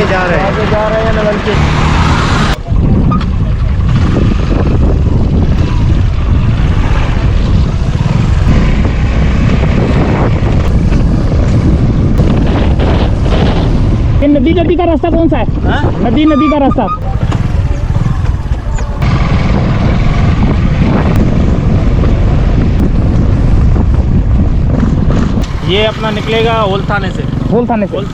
आगे जा रहे हैं नवल के। ये नदी का रास्ता कौन सा है? नदी का रास्ता। ये अपना निकलेगा होल थाने से। होल थाने से।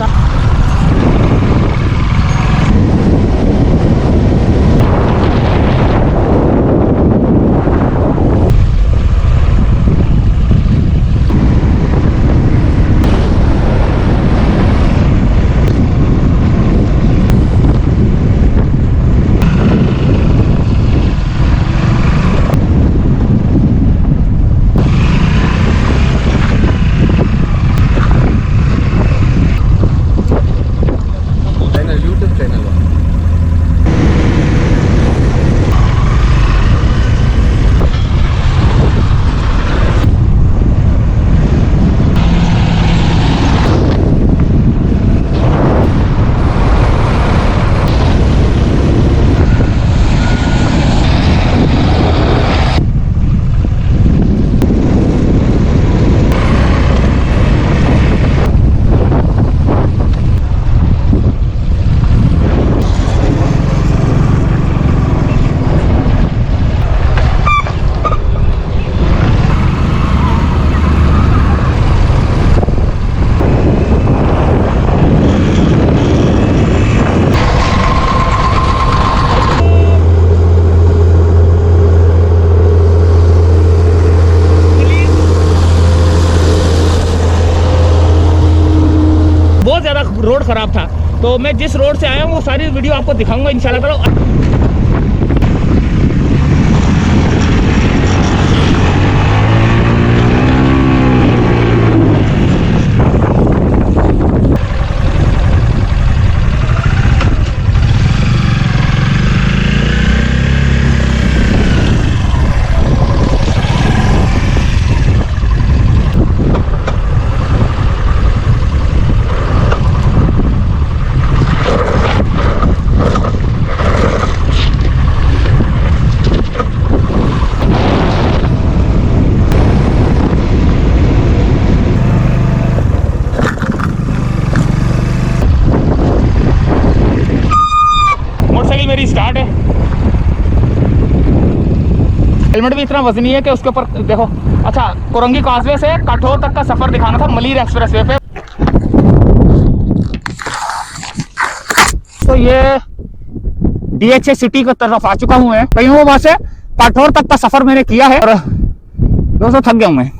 रोड खराब था, तो मैं जिस रोड से आया हूँ वो सारी वीडियो आपको दिखाऊंगा इंशाल्लाह ताला। मेरी स्टार्ट है। हेलमेट भी इतना वजनी है कि उसके ऊपर देखो। अच्छा, कोरंगी काजवे से काठोर तक का सफर दिखाना था मलीर एक्सप्रेसवे पे। तो ये DHA सिटी की तरफ आ चुका हूँ मैं। कहीं वो वहां से काठोर तक का सफर मैंने किया है और दोस्तों थक गया हूँ मैं।